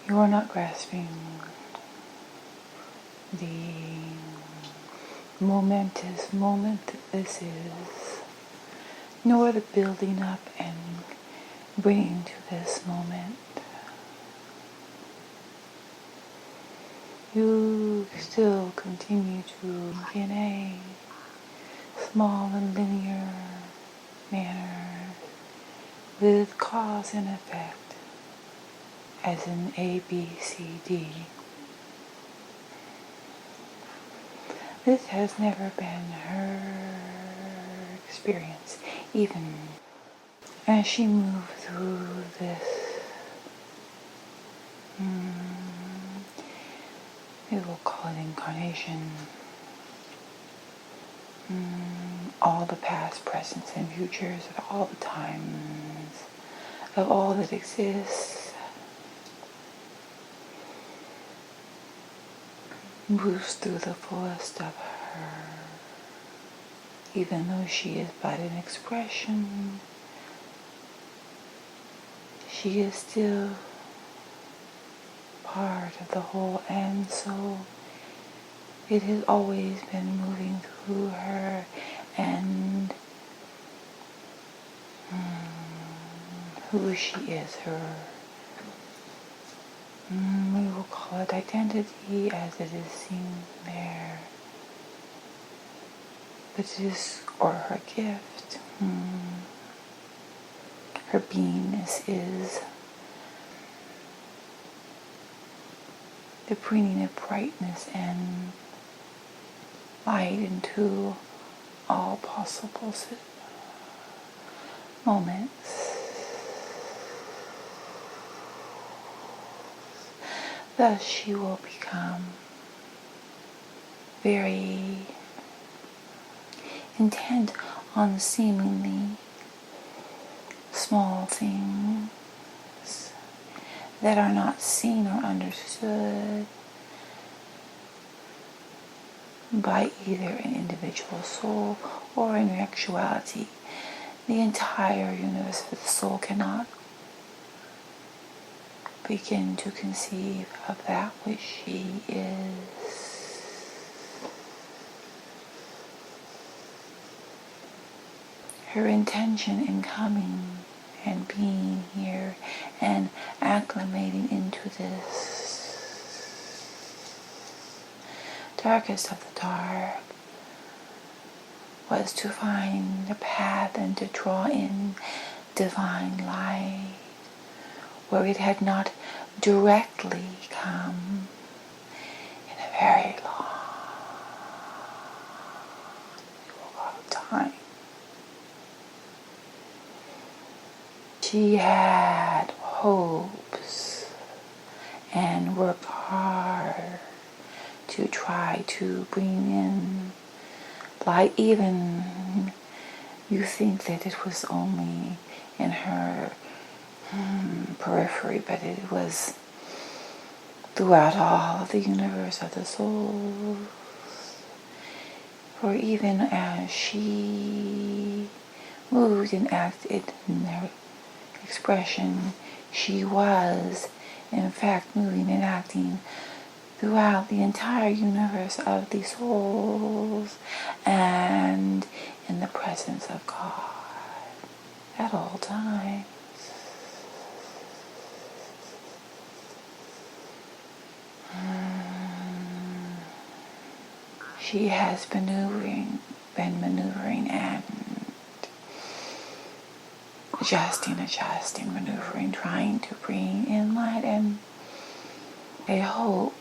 You are not grasping the momentous moment that this is, nor the building up and bringing to this moment. You still continue to, in a small and linear manner, with cause and effect, as in A, B, C, D. This has never been her experience, even as she moved through this, we will call it incarnation, all the past, presents, and futures of all the times, of all that exists, moves through the fullest of her, even though she is but an expression. She is still part of the whole, and so it has always been moving through her, and who she is, her, we will call it identity as it is seen there, but it is, or her gift, her beingness is the bringing of brightness and light into all possible moments. Thus she will become very intent on seemingly small things that are not seen or understood by either an individual soul or in actuality the entire universe of the soul cannot begin to conceive of that which she is. Her intention in coming and being here and acclimating into this darkest of the dark was to find a path and to draw in divine light where it had not directly come in a very long time. She had hopes and worked hard to try to bring in light, even you think that it was only in her periphery, but it was throughout all of the universe of the soul. For even as she moved and acted in her expression, she was in fact moving and acting throughout the entire universe of the souls and in the presence of God at all times. She has been maneuvering and adjusting, maneuvering, trying to bring in light and a hope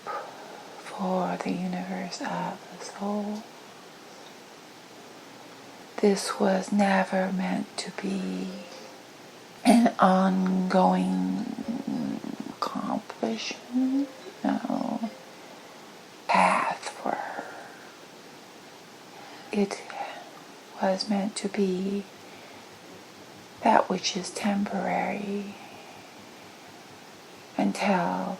for the universe of the soul. This was never meant to be an ongoing accomplishment, no path for her. It was meant to be that which is temporary until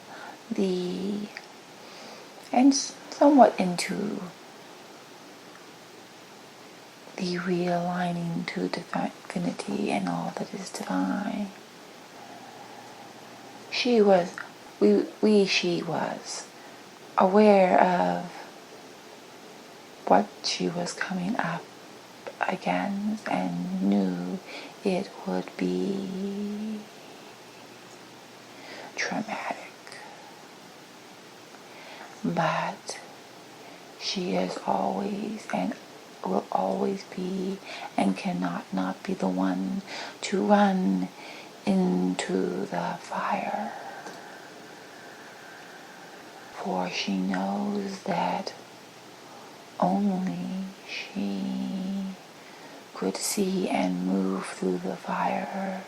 and somewhat into the realigning to divinity and all that is divine. She was she was aware of what she was coming up against and knew it would be traumatic. But she is always and will always be and cannot not be the one to run into the fire. For she knows that only she could see and move through the fire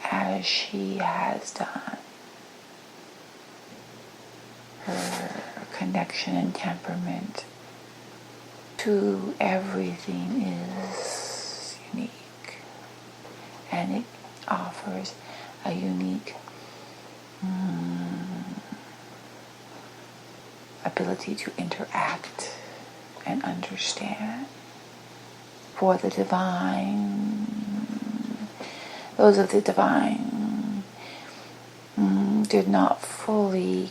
as she has done. Her connection and temperament to everything is unique, and it offers a unique ability to interact and understand. For the divine, those of the divine did not fully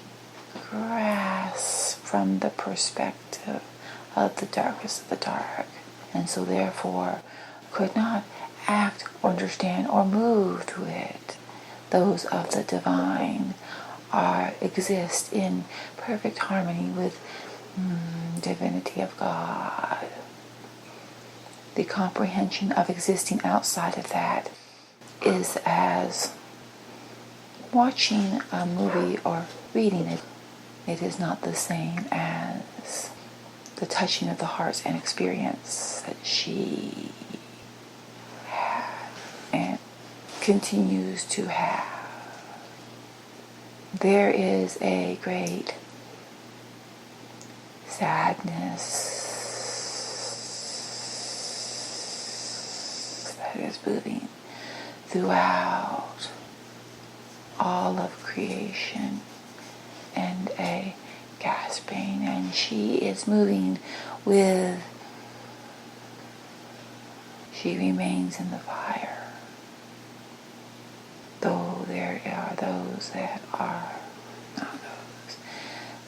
grasp from the perspective of the darkest of the dark, and so therefore could not act or understand or move through it. Those of the divine exist in perfect harmony with divinity of God. The comprehension of existing outside of that is as watching a movie or reading it. It is not the same as the touching of the hearts and experience that she had and continues to have. There is a great sadness that is moving throughout all of creation, and a gasping, and she is moving with, she remains in the fire. Though there are those that are not those.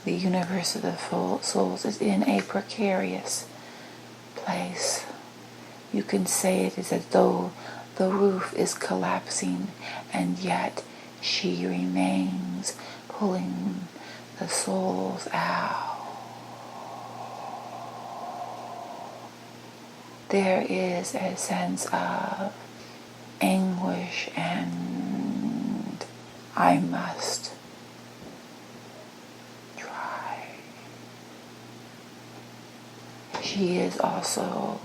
The universe of the souls is in a precarious place. You can say it is as though the roof is collapsing, and yet she remains pulling the souls out. There is a sense of anguish and I must try. She is also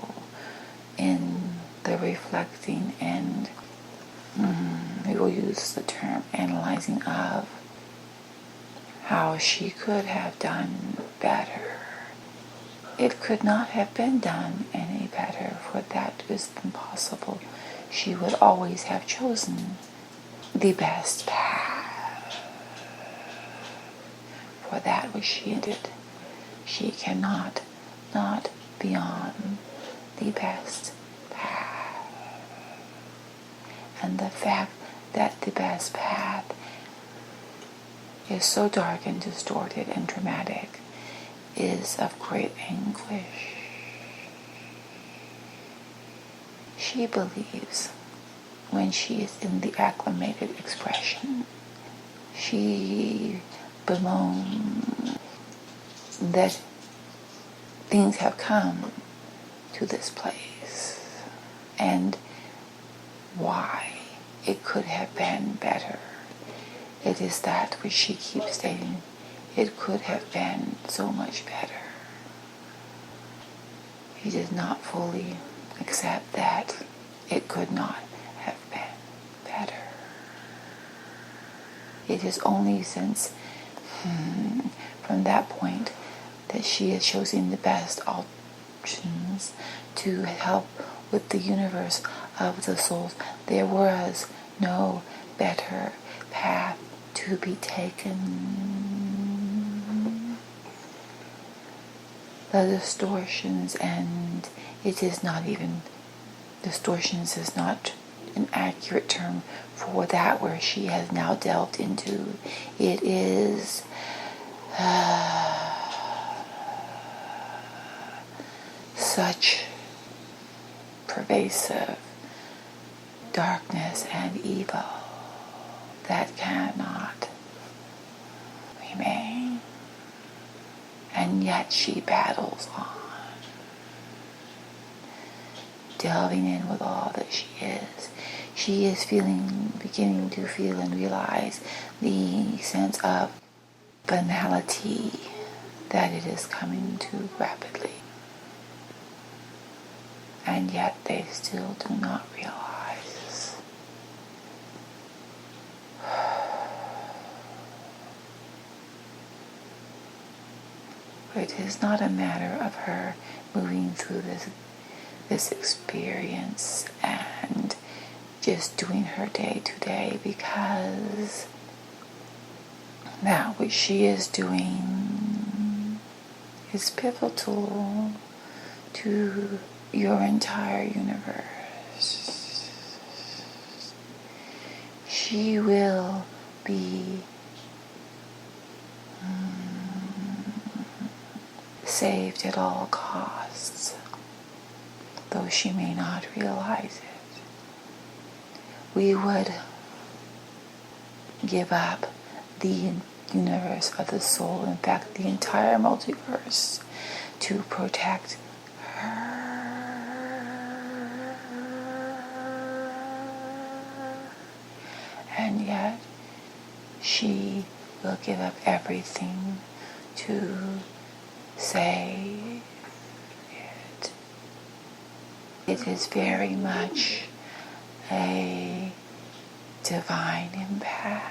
in the reflecting and we will use the term analyzing of how she could have done better. It could not have been done any better, for that is impossible. She would always have chosen the best path. For that which she did, she cannot not be on the best path. And the fact that the best path is so dark and distorted and dramatic is of great anguish. She believes when she is in the acclimated expression, she bemoans that things have come to this place and why it could have been better. It is that which she keeps stating. It could have been so much better. She does not fully accept that it could not have been better. It is only since from that point that she is choosing the best options to help with the universe of the souls. There was no better path to be taken. The distortions, and it is not even distortions, is not an accurate term for that where she has now delved into. It is such pervasive darkness and evil that cannot remain. And yet she battles on, delving in with all that she is. She is beginning to feel and realize the sense of banality that it is coming to rapidly. And yet they still do not realize. It is not a matter of her moving through this experience and just doing her day to day, because that which she is doing is pivotal to your entire universe. She will be saved at all costs, though she may not realize it. We would give up the universe of the soul, in fact the entire multiverse, to protect her. And yet she will give up everything to save it. It is very much a divine impasse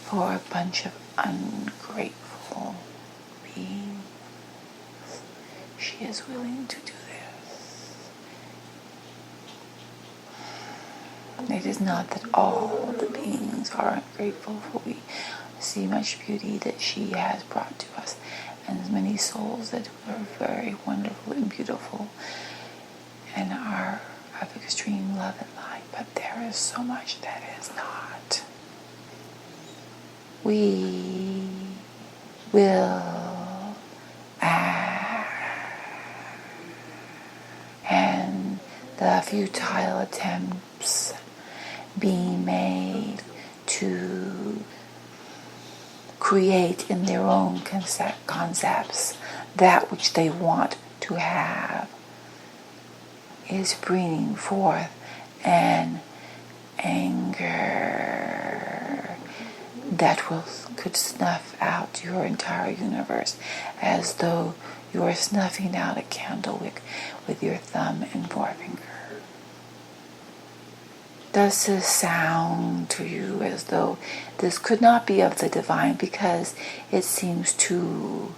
for a bunch of ungrateful beings. She is willing to do this. It is not that all the beings are ungrateful, for we see much beauty that she has brought to us, and as many souls that are very wonderful and beautiful and are of extreme love and light, but there is so much that is not. We will and the futile attempts being made to create in their own concepts that which they want to have is bringing forth an anger that could snuff out your entire universe, as though you are snuffing out a candle wick with your thumb and forefinger. Does this sound to you as though this could not be of the divine, because it seems too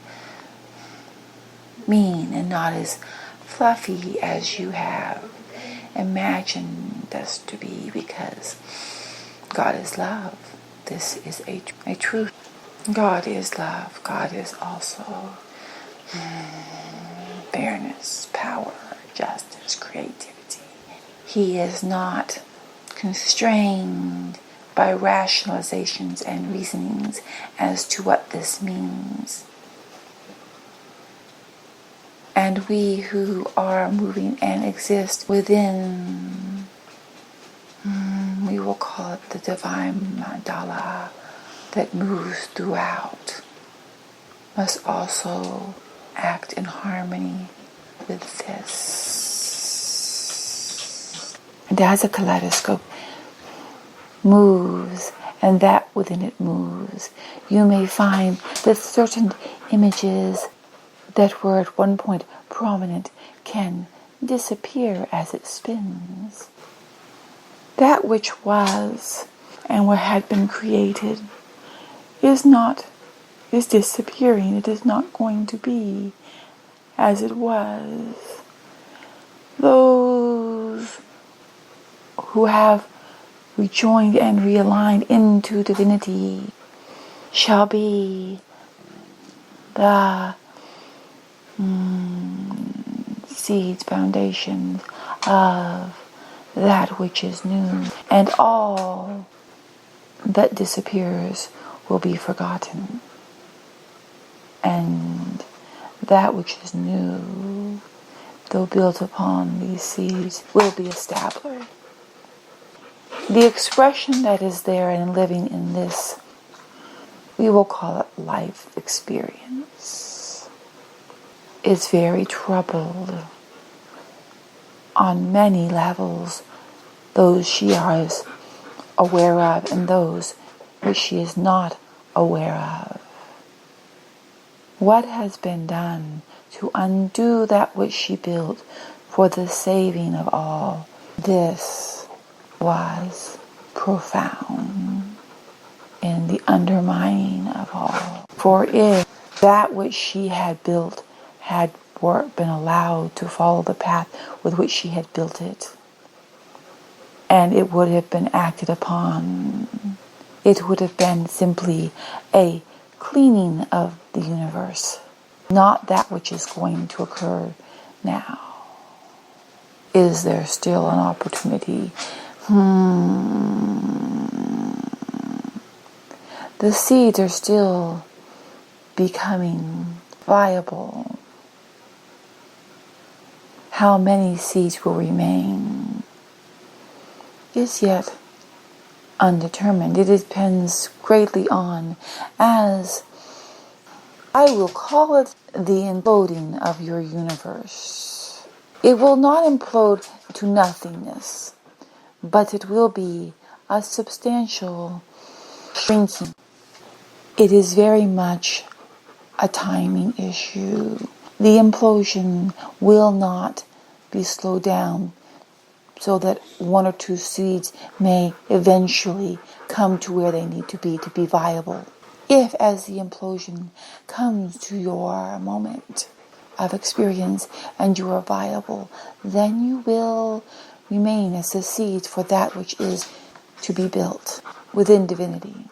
mean and not as fluffy as you have imagined us to be, because God is love. This is a truth. God is love. God is also fairness, power, justice, creativity. He is not constrained by rationalizations and reasonings as to what this means. And we who are moving and exist within, we will call it the divine mandala that moves throughout, must also act in harmony with this. And as a kaleidoscope moves, and that within it moves, you may find that certain images that were at one point prominent can disappear as it spins. That which was and what had been created is disappearing. It is not going to be as it was. Those who have rejoined and realigned into divinity shall be the seeds, foundations of that which is new, and all that disappears will be forgotten, and that which is new, though built upon these seeds, will be established. The expression that is there and living in this, we will call it life experience, is very troubled on many levels, those she is aware of and those which she is not aware of. What has been done to undo that which she built for the saving of all? This was profound in the undermining of all. For if that which she had built had been allowed to follow the path with which she had built it, and it would have been acted upon, it would have been simply a cleaning of the universe, not that which is going to occur now. Is there still an opportunity? The seeds are still becoming viable. How many seeds will remain is yet undetermined. It depends greatly on, as I will call it, the imploding of your universe. It will not implode to nothingness, but it will be a substantial shrinking. It is very much a timing issue. The implosion will not be slowed down so that one or two seeds may eventually come to where they need to be viable. If, as the implosion comes to your moment of experience and you are viable, then you will remain as the seeds for that which is to be built within divinity.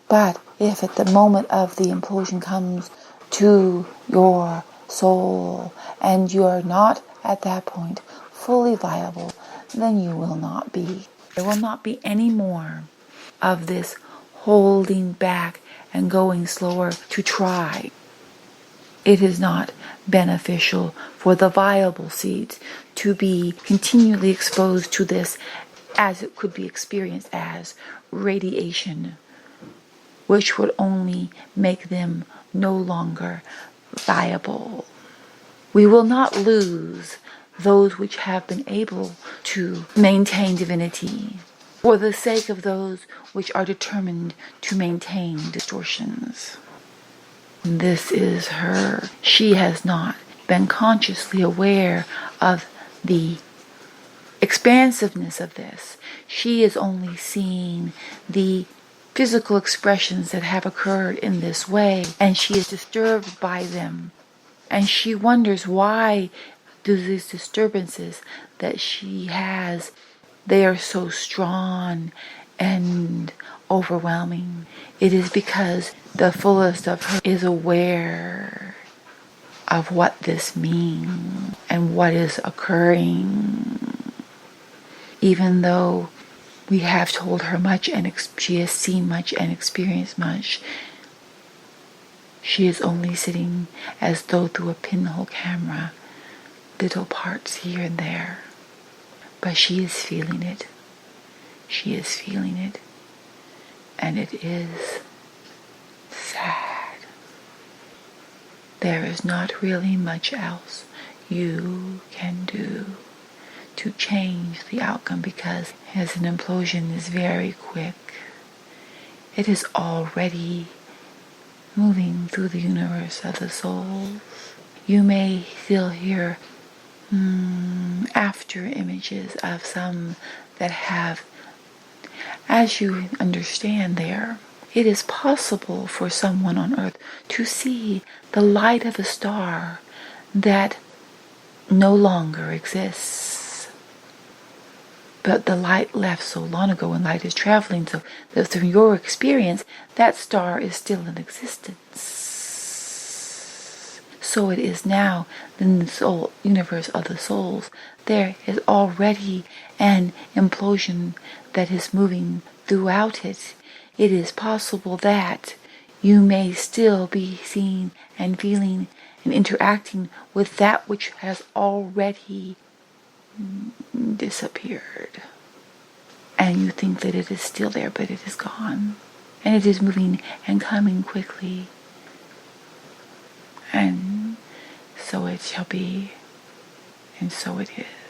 But if at the moment of the implosion comes to your soul and you are not at that point fully viable, then you will not be. There will not be any more of this holding back and going slower to try. It is not beneficial for the viable seeds to be continually exposed to this, as it could be experienced as radiation, which would only make them no longer viable. We will not lose those which have been able to maintain divinity for the sake of those which are determined to maintain distortions. This is her. She has not been consciously aware of the expansiveness of this. She is only seeing the physical expressions that have occurred in this way, and she is disturbed by them. And she wonders why do these disturbances that she has, they are so strong and overwhelming. It is because the fullest of her is aware of what this means and what is occurring. Even though we have told her much and she has seen much and experienced much, she is only sitting as though through a pinhole camera, little parts here and there. But she is feeling it. She is feeling it. And it is sad. There is not really much else you can do to change the outcome, because as an implosion is very quick, it is already moving through the universe of the souls. You may still hear after images of some that have, as you understand there, it is possible for someone on earth to see the light of a star that no longer exists. But the light left so long ago, and light is traveling, so that through your experience, that star is still in existence. so it is now. In the soul universe of the souls, there is already an implosion that is moving throughout it. It is possible that you may still be seeing and feeling and interacting with that which has already disappeared. And you think that it is still there, but it is gone. And it is moving and coming quickly. And so it shall be, and so it is.